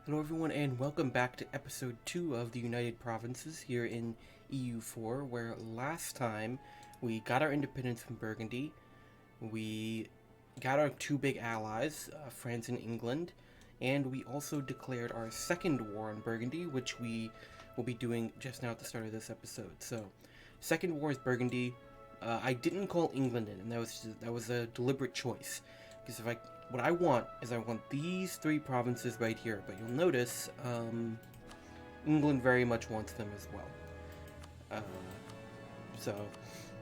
Hello everyone and welcome back to episode 2 of the United Provinces here in EU4, where last time we got our independence from Burgundy. We got our two big allies, France and England, and we also declared our second war on Burgundy, which we will be doing just now at the start of this episode. So, second war is Burgundy. I didn't call England in, and that was a deliberate choice, because what I want is I want these three provinces right here, but you'll notice England very much wants them as well. So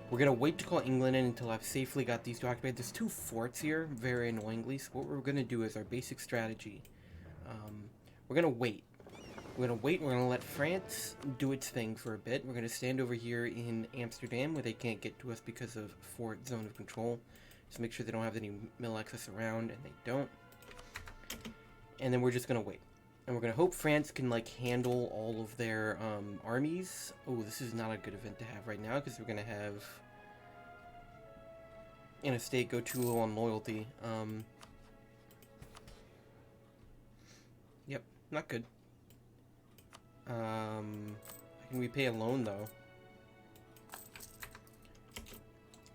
we're gonna wait to call England in until I've safely got these two occupied. There's two forts here, very annoyingly. So what we're gonna do is our basic strategy. We're gonna wait. We're gonna let France do its thing for a bit. We're gonna stand over here in Amsterdam where they can't get to us because of fort zone of control. Just make sure they don't have any mill access around, and they don't. And then we're just gonna wait. And we're gonna hope France can, like, handle all of their armies. Oh, this is not a good event to have right now, because we're gonna have in a state go too low on loyalty. Yep, not good. Can we pay a loan, though?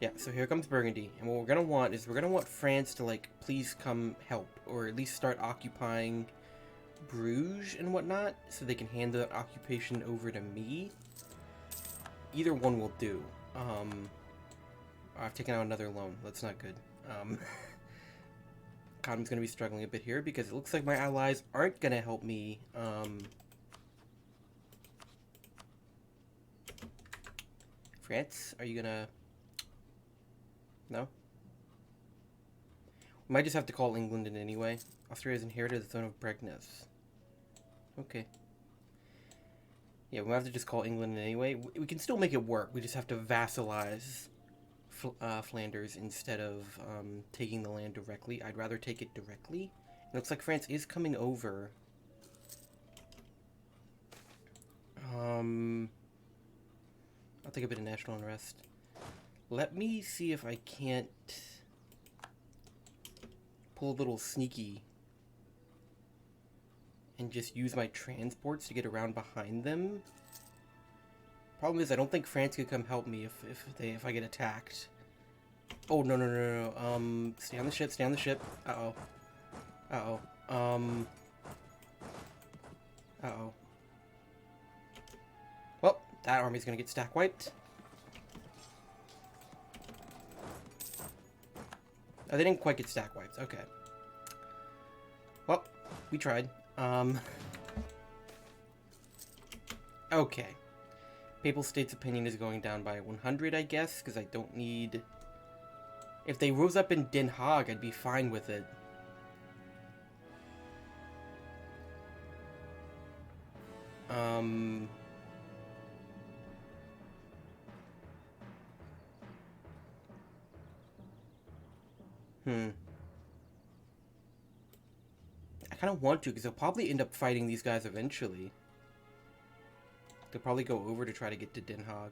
Yeah, so here comes Burgundy, and what we're gonna want is we're gonna want France to, like, please come help, or at least start occupying Bruges and whatnot, so they can hand that occupation over to me. Either one will do. I've taken out another loan. That's not good. Economy's gonna be struggling a bit here because it looks like my allies aren't gonna help me. France, are you gonna? No? We might just have to call England in anyway. Austria has inherited the throne of Bregnez. Okay. Yeah, we'll have to just call England in anyway. We can still make it work. We just have to vassalize Flanders instead of taking the land directly. I'd rather take it directly. It looks like France is coming over. I'll take a bit of national unrest. Let me see if I can't pull a little sneaky and just use my transports to get around behind them. Problem is, I don't think France could come help me if I get attacked. Oh, no. Stay on the ship, stay on the ship. Uh-oh. Well, that army's gonna get stack wiped. Oh, they didn't quite get stack wiped. Okay. Well, we tried. Okay. Papal State's opinion is going down by 100, I guess, because I don't need... If they rose up in Den Haag, I'd be fine with it. I kind of want to, because they'll probably end up fighting these guys eventually. They'll probably go over to try to get to Den Haag.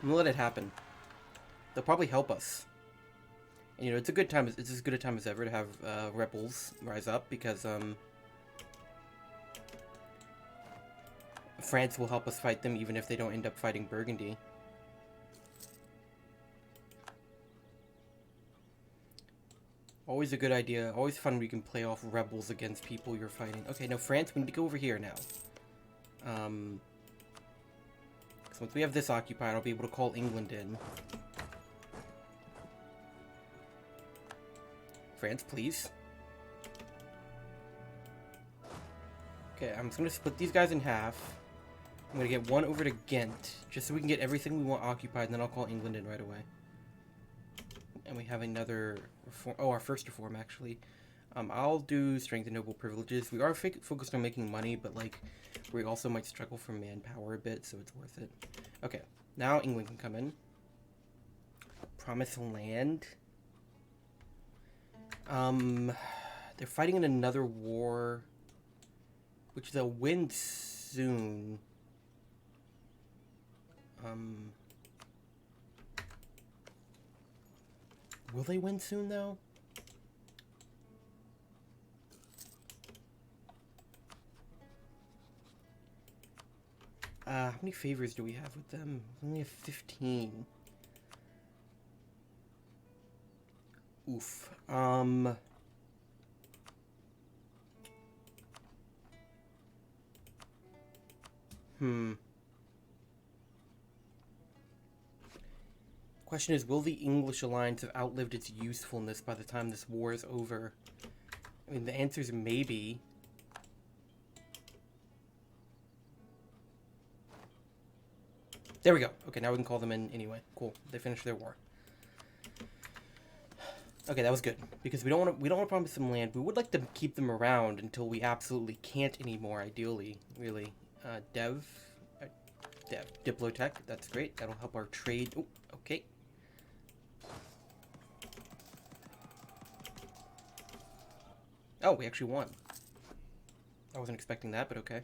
I'm gonna let it happen. They'll probably help us. And, you know, it's a good time. It's as good a time as ever to have rebels rise up, because France will help us fight them even if they don't end up fighting Burgundy. Always a good idea. Always fun when you can play off rebels against people you're fighting. Okay, no, France, we need to go over here now. So once we have this occupied, I'll be able to call England in. France, please. Okay, I'm just going to split these guys in half. I'm going to get one over to Ghent, just so we can get everything we want occupied, and then I'll call England in right away. And we have another reform. Oh, our first reform, actually. I'll do strength and noble privileges. We are focused on making money, but, like, we also might struggle for manpower a bit, so it's worth it. Okay, now England can come in. Promised land. They're fighting in another war, which they'll win soon. Will they win soon, though? How many favors do we have with them? We only have 15. Oof. Question is, will the English alliance have outlived its usefulness by the time this war is over? I mean, the answer is maybe. There we go. Okay, now we can call them in anyway. Cool. They finished their war. Okay, that was good because we don't want to promise them land. We would like to keep them around until we absolutely can't anymore. Ideally, really. Diplotech. That's great. That'll help our trade. Oh, okay. Oh, we actually won. I wasn't expecting that, but okay.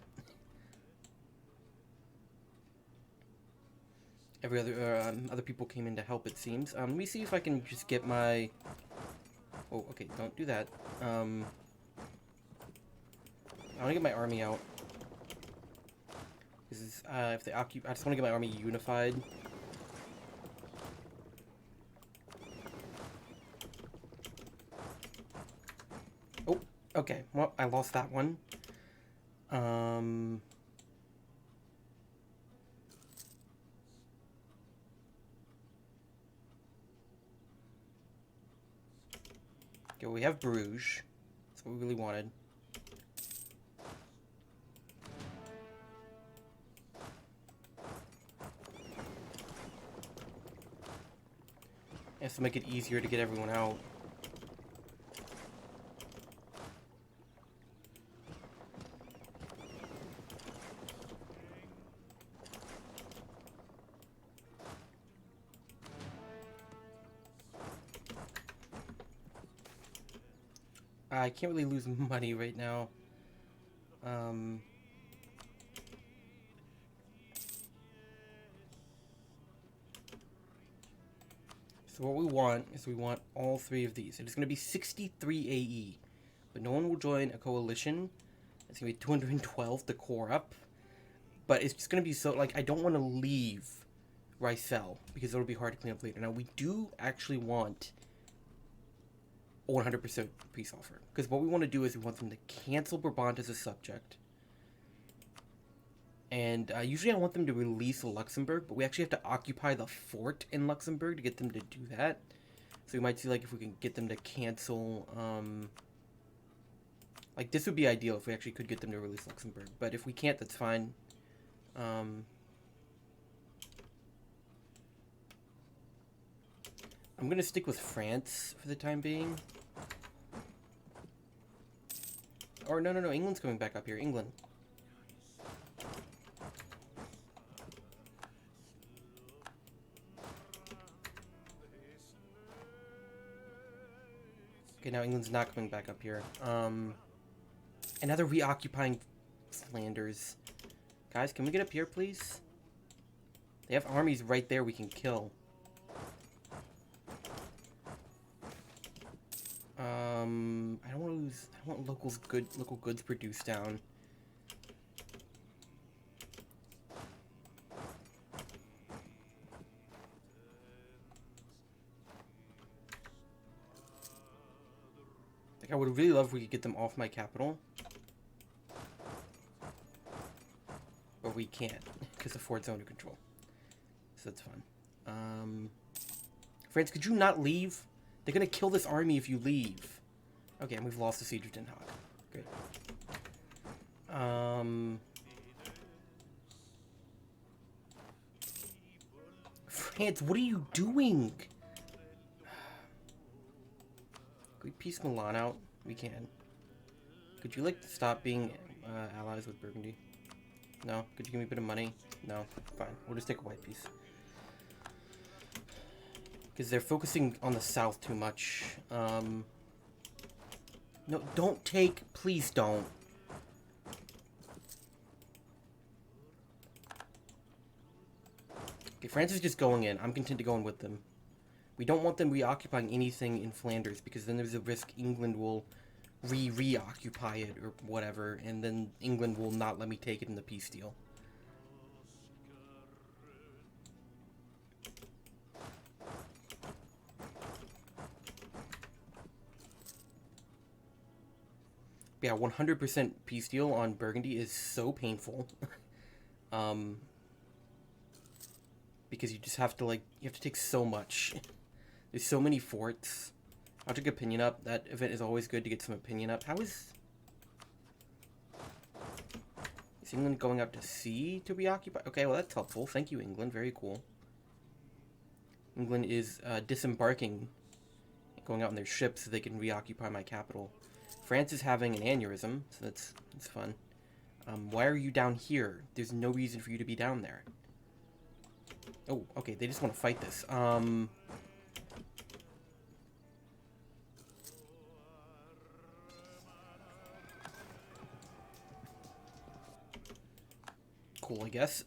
Every other people came in to help, it seems. Let me see if I can just get my... Oh, okay, don't do that. I want to get my army out. This is, if they occupy... I just want to get my army unified. Oh, okay. Well, I lost that one. Okay, well, we have Bruges. That's what we really wanted. Has to make it easier to get everyone out. I can't really lose money right now. So what we want is we want all three of these. It is going to be 63 AE, but no one will join a coalition. It's going to be 212 to core up, but it's just going to be so, like, I don't want to leave Rysel because it'll be hard to clean up later. Now, we do actually want 100% peace offer, because what we want to do is we want them to cancel Brabant as a subject, and usually I want them to release Luxembourg, but we actually have to occupy the fort in Luxembourg to get them to do that. So we might see, like, if we can get them to cancel, like, this would be ideal if we actually could get them to release Luxembourg, but if we can't, that's fine. I'm gonna stick with France for the time being. Or, no, England's coming back up here. England. Okay, now England's not coming back up here. And now they're reoccupying Flanders. Guys, can we get up here, please? They have armies right there we can kill. I don't want to lose. I don't want local goods produced down. Like, I would really love if we could get them off my capital, but we can't because the fort's under control. So that's fine. France, could you not leave? They're gonna kill this army if you leave. Okay, and we've lost the siege of Den Haag. Good. France, what are you doing? Could we piece Milan out? We can. Could you, like, stop being allies with Burgundy? No? Could you give me a bit of money? No? Fine. We'll just take a white piece. Because they're focusing on the south too much. No, don't take. Please don't. Okay, France is just going in. I'm content to go in with them. We don't want them reoccupying anything in Flanders, because then there's a risk England will reoccupy it or whatever, and then England will not let me take it in the peace deal. Yeah, 100% peace deal on Burgundy is so painful. um, because you just have to, like, you have to take so much. There's so many forts. I'll take opinion up. That event is always good to get some opinion up. How is England going out to sea to reoccupy? Okay, well, that's helpful. Thank you, England. Very cool. England is disembarking, going out in their ships so they can reoccupy my capital. France is having an aneurysm, so that's fun. Why are you down here? There's no reason for you to be down there. Oh, okay, they just want to fight this. Cool, I guess.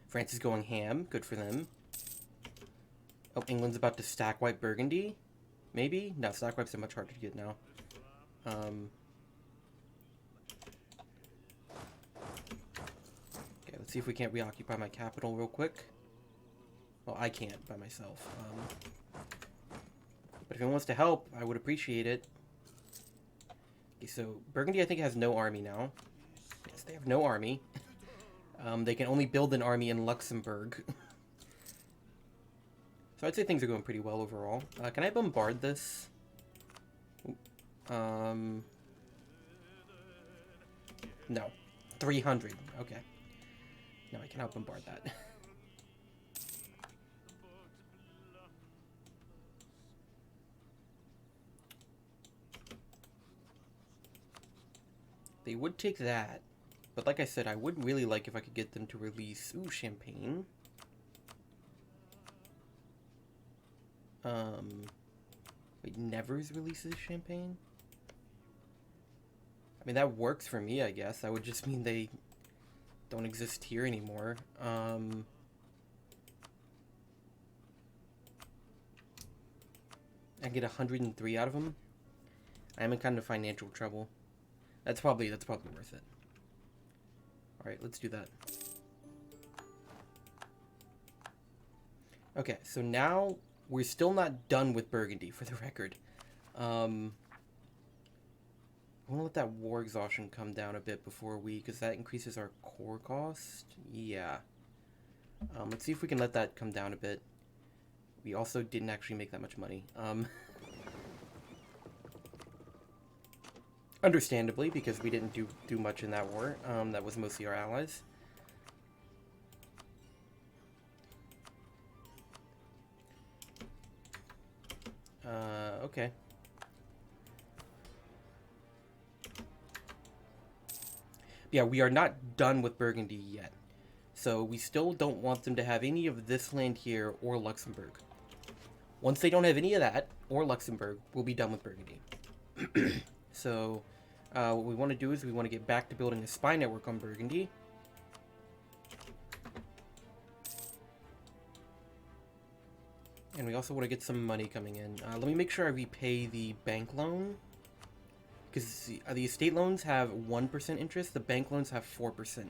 France is going ham. Good for them. Oh, England's about to stack wipe Burgundy? Maybe? No, stack wipes are much harder to get now. Okay, let's see if we can't reoccupy my capital real quick. Well, I can't by myself. But if anyone wants to help, I would appreciate it. Okay, so Burgundy, I think, has no army now. Yes, they have no army. They can only build an army in Luxembourg. So I'd say things are going pretty well overall. Can I bombard this? No. 300. Okay. No, I cannot bombard that. They would take that. But like I said, I would really like if I could get them to release... Ooh, Champagne. Wait, Nevers releases Champagne? I mean, that works for me, I guess. That would just mean they don't exist here anymore. I get 103 out of them. I am in kind of financial trouble. That's probably worth it. Alright, let's do that. Okay, so now we're still not done with Burgundy, for the record. I want to let that war exhaustion come down a bit before because that increases our core cost. Yeah. Let's see if we can let that come down a bit. We also didn't actually make that much money. Understandably, because we didn't do much in that war. That was mostly our allies. Okay. Yeah, we are not done with Burgundy yet. So we still don't want them to have any of this land here or Luxembourg. Once they don't have any of that or Luxembourg, we'll be done with Burgundy. So what we want to do is we want to get back to building a spy network on Burgundy. And we also want to get some money coming in. Let me make sure I repay the bank loan. Because the estate loans have 1% interest, the bank loans have 4%.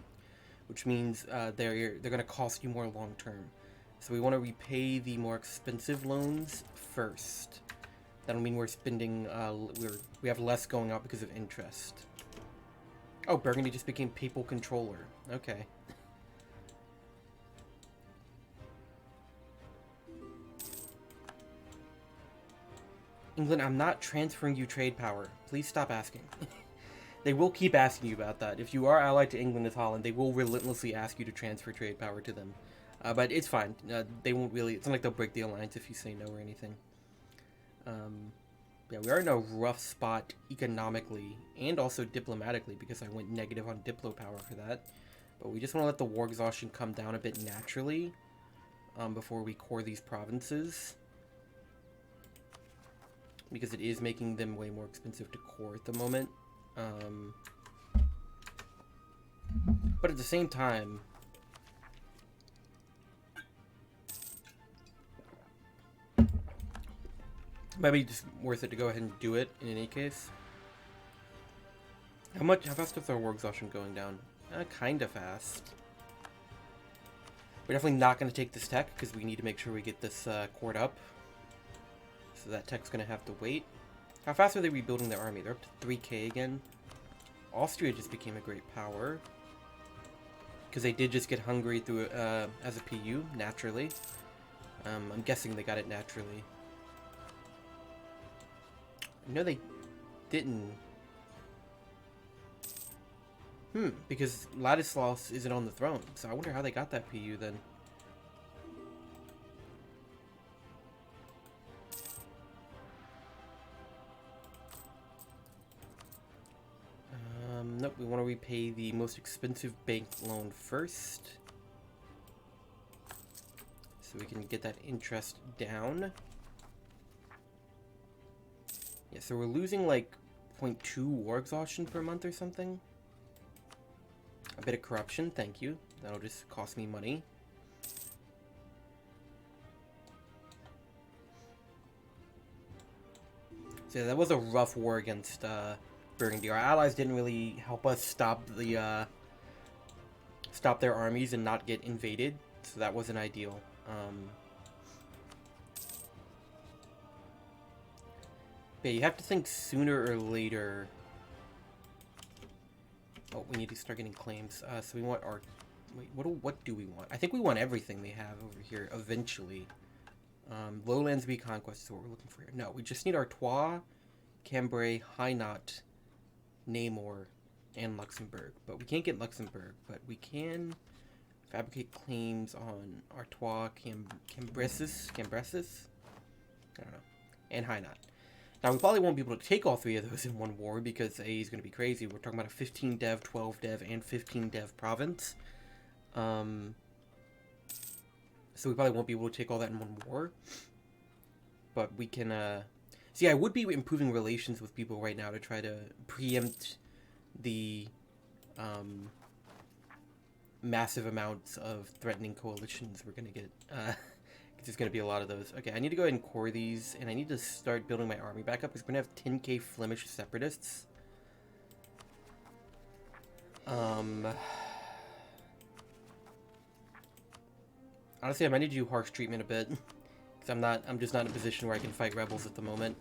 Which means they're going to cost you more long term. So we want to repay the more expensive loans first. That'll mean we're spending, we have less going out because of interest. Oh, Burgundy just became papal controller. Okay. England, I'm not transferring you trade power. Please stop asking. They will keep asking you about that. If you are allied to England as Holland, they will relentlessly ask you to transfer trade power to them. But it's fine. They won't really... It's not like they'll break the alliance if you say no or anything. Yeah, we are in a rough spot economically and also diplomatically because I went negative on Diplo power for that. But we just want to let the war exhaustion come down a bit naturally before we core these provinces. Because it is making them way more expensive to core at the moment. But at the same time, it might be just worth it to go ahead and do it in any case. How fast is our war exhaustion going down? Kinda fast. We're definitely not going to take this tech because we need to make sure we get this cored up. So that tech's going to have to wait. How fast are they rebuilding their army? They're up to 3k again. Austria just became a great power. Because they did just get Hungary through as a PU, naturally. I'm guessing they got it naturally. No, they didn't. Because Ladislaus isn't on the throne, so I wonder how they got that PU then. Nope, we want to repay the most expensive bank loan first. So we can get that interest down. Yeah, so we're losing like 0.2 war exhaustion per month or something. A bit of corruption, thank you. That'll just cost me money. So yeah, that was a rough war against Burgundy. Our allies didn't really help us stop the stop their armies and not get invaded, so that wasn't ideal. But you have to think sooner or later. Oh, we need to start getting claims. So we want our... Wait, what do we want? I think we want everything they have over here eventually. Lowlands be conquest is what we're looking for here. No, we just need Artois, Cambrai, Hainaut, Namur, and Luxembourg. But we can't get Luxembourg, but we can fabricate claims on Artois, Cambresis? I don't know. And Hainaut. Now, we probably won't be able to take all three of those in one war because A is going to be crazy. We're talking about a 15 dev, 12 dev, and 15 dev province. So we probably won't be able to take all that in one war. But we can, see, I would be improving relations with people right now to try to preempt the, massive amounts of threatening coalitions we're going to get, there's going to be a lot of those. Okay, I need to go ahead and core these, and I need to start building my army back up, because we're going to have 10k Flemish separatists. Honestly, I might need to do harsh treatment a bit, because I'm just not in a position where I can fight rebels at the moment.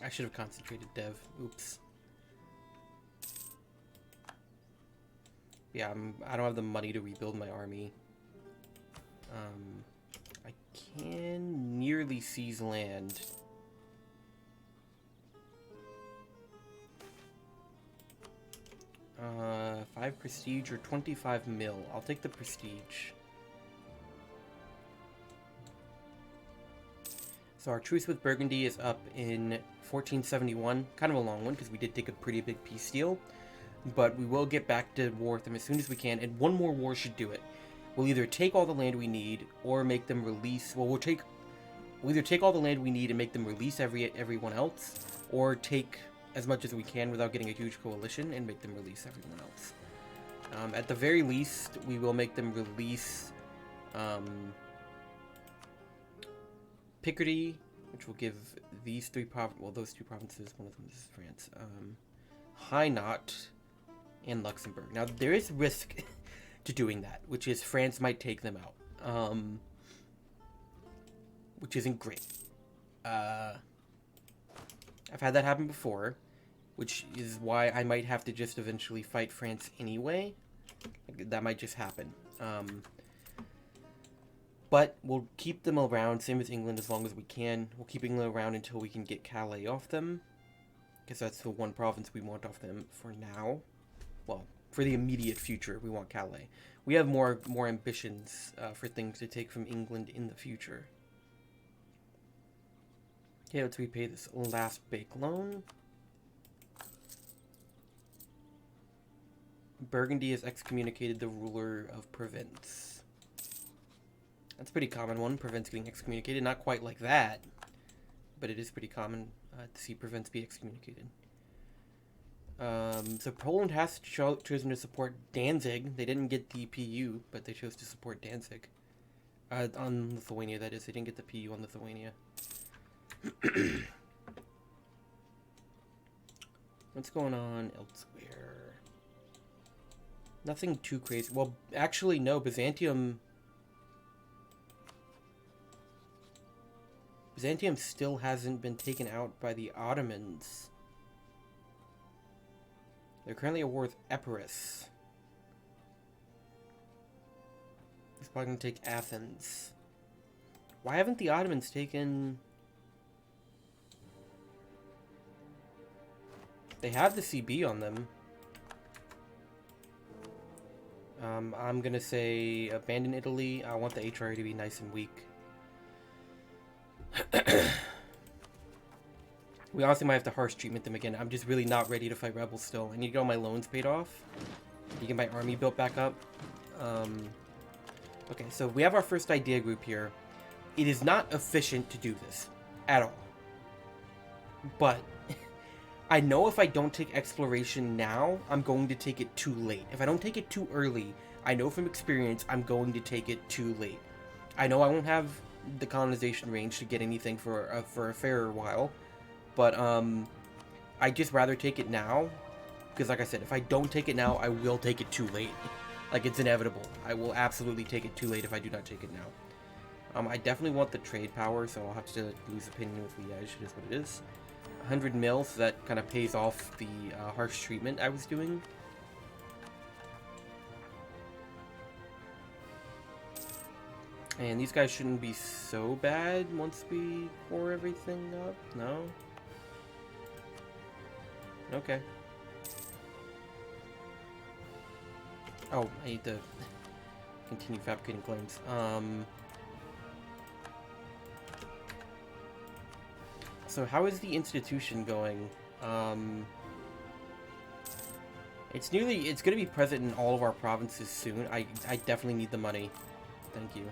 I should have concentrated dev. Oops. Yeah, I don't have the money to rebuild my army. I can nearly seize land. Uh, 5 prestige or 25 mil. I'll take the prestige. So our truce with Burgundy is up in 1471. Kind of a long one because we did take a pretty big peace deal. But we will get back to war with them as soon as we can, and one more war should do it. We'll either take all the land we need, or make them release... Well, we'll either take all the land we need and make them release everyone else, or take as much as we can without getting a huge coalition and make them release everyone else. At the very least, we will make them release Picardy, which will give these those two provinces, one of them is France, Hainaut, and Luxembourg. Now, there is risk to doing that, which is France might take them out, which isn't great. I've had that happen before, which is why I might have to just eventually fight France anyway. That might just happen. But we'll keep them around, same as England, as long as we can. We'll keep England around until we can get Calais off them, because that's the one province we want off them for now. Well, for the immediate future, we want Calais. We have more ambitions for things to take from England in the future. Okay, let's repay this last bank loan. Burgundy has excommunicated the ruler of Provence. That's a pretty common one, Provence getting excommunicated. Not quite like that, but it is pretty common to see Provence be excommunicated. So Poland has chosen to support Danzig. They didn't get the PU, but they chose to support Danzig. On Lithuania, that is. They didn't get the PU on Lithuania. What's going on elsewhere? Nothing too crazy. Well, actually, no. Byzantium Byzantium still hasn't been taken out by the Ottomans. They're currently at war with Epirus. He's probably going to take Athens. Why haven't the Ottomans taken... They have the CB on them. I'm going to say abandon Italy. I want the HRA to be nice and weak. We honestly might have to harsh treatment them again. I'm just really not ready to fight rebels still. I need to get all my loans paid off. You get my army built back up. Okay, so we have our first idea group here. It is not efficient to do this at all. But I know if I don't take exploration now, I'm going to take it too late. If I don't take it too early, I know from experience I'm going to take it too late. I know I won't have the colonization range to get anything for a fair while, but I just rather take it now, because like I said, if I don't take it now, I will take it too late. Like, it's inevitable. I will absolutely take it too late if I do not take it now. I definitely want the trade power, so I'll have to lose opinion with Liège. It is what it is. 100 mil, so that kind of pays off the harsh treatment I was doing. And these guys shouldn't be so bad once we core everything up. No? Okay. Oh, I need to continue fabricating claims. So how is the institution going? It's going to be present in all of our provinces soon. I definitely need the money. Thank you.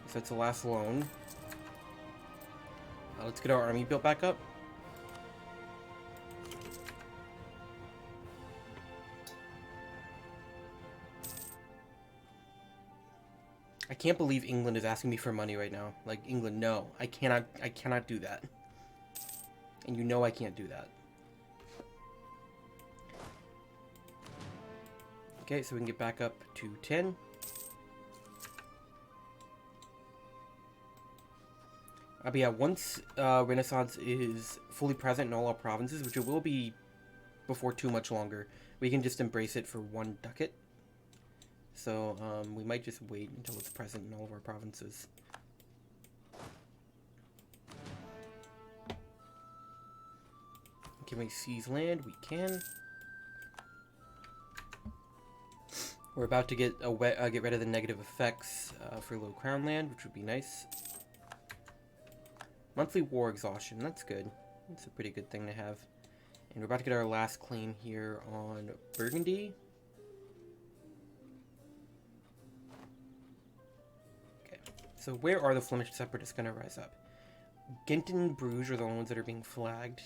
So it's the last loan. Let's get our army built back up. I can't believe England is asking me for money right now. Like, England, no. I cannot do that. And you know I can't do that. Okay, so we can get back up to 10. But yeah, once Renaissance is fully present in all our provinces, which it will be before too much longer, we can just embrace it for 1 ducat. So, we might just wait until it's present in all of our provinces. Can we seize land? We can. We're about to get rid of the negative effects for low crown land, which would be nice. Monthly war exhaustion, that's good. That's a pretty good thing to have. And we're about to get our last claim here on Burgundy. So where are the Flemish separatists going to rise up? Ghent and Bruges are the only ones that are being flagged.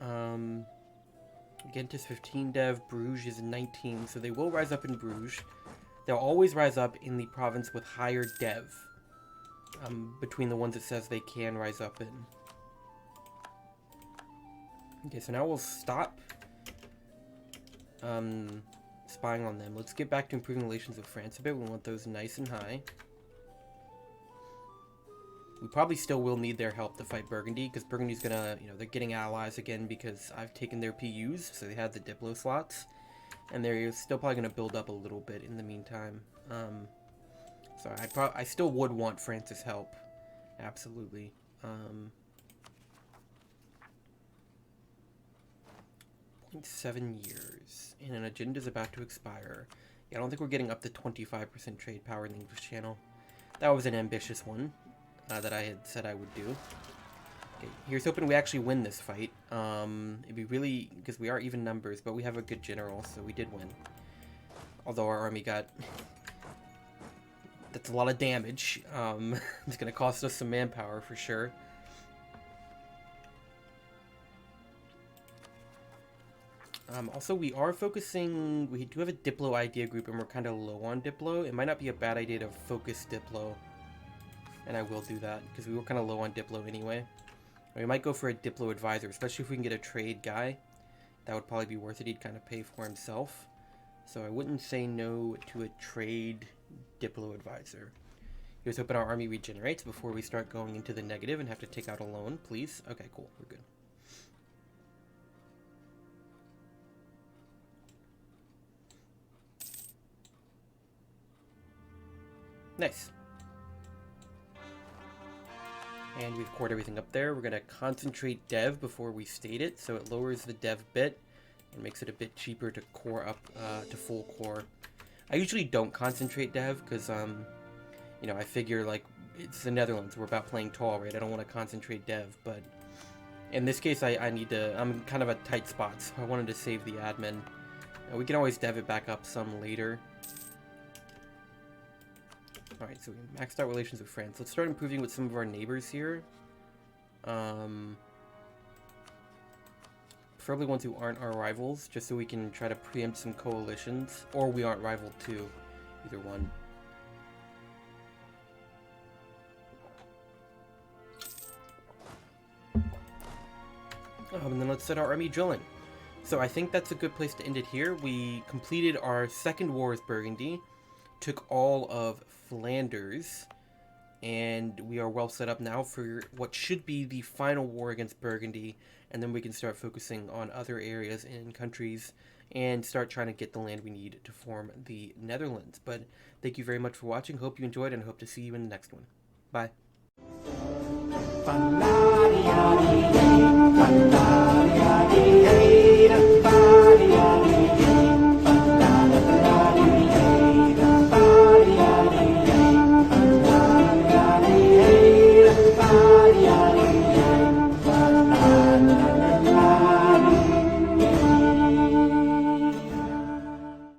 Ghent is 15 dev, Bruges is 19, so they will rise up in Bruges. They'll always rise up in the province with higher dev, between the ones it says they can rise up in. Okay, so now we'll stop spying on them. Let's get back to improving relations with France a bit. We want those nice and high. We probably still will need their help to fight Burgundy, because Burgundy's gonna, they're getting allies again because I've taken their PUs, so they have the Diplo slots. And they're still probably gonna build up a little bit in the meantime. So I still would want France's help. Absolutely. 0.7 years. And an agenda's about to expire. Yeah, I don't think we're getting up to 25% trade power in the English Channel. That was an ambitious one. That I had said I would do. Okay, here's hoping we actually win this fight. It'd be really, because we are even numbers, but we have a good general, so we did win. Although our army got, that's a lot of damage. It's gonna cost us some manpower for sure. Also, we are focusing, we do have a Diplo idea group, and we're kind of low on Diplo. It might not be a bad idea to focus Diplo. And I will do that, because we were kind of low on Diplo anyway. We might go for a Diplo advisor, especially if we can get a trade guy. That would probably be worth it. He'd kind of pay for himself. So I wouldn't say no to a trade Diplo advisor. Here's hoping our army regenerates before we start going into the negative and have to take out a loan, please. Okay, cool. We're good. Nice. And we've cored everything up there. We're going to concentrate dev before we state it, so it lowers the dev bit and makes it a bit cheaper to core up to full core. I usually don't concentrate dev because, you know, I figure, like, it's the Netherlands. We're about playing tall, right? I don't want to concentrate dev, but in this case, I need to... I'm kind of a tight spot, so I wanted to save the admin. We can always dev it back up some later. Alright, so we maxed out relations with France. Let's start improving with some of our neighbors here. Preferably ones who aren't our rivals, just so we can try to preempt some coalitions. Or we aren't rival too. Either one. And then let's set our army drilling. So I think that's a good place to end it here. We completed our second war with Burgundy. Took all of Flanders, and we are well set up now for what should be the final war against Burgundy, and then we can start focusing on other areas and countries and start trying to get the land we need to form the Netherlands. But thank you very much for watching. Hope you enjoyed, and hope to see you in the next one. Bye.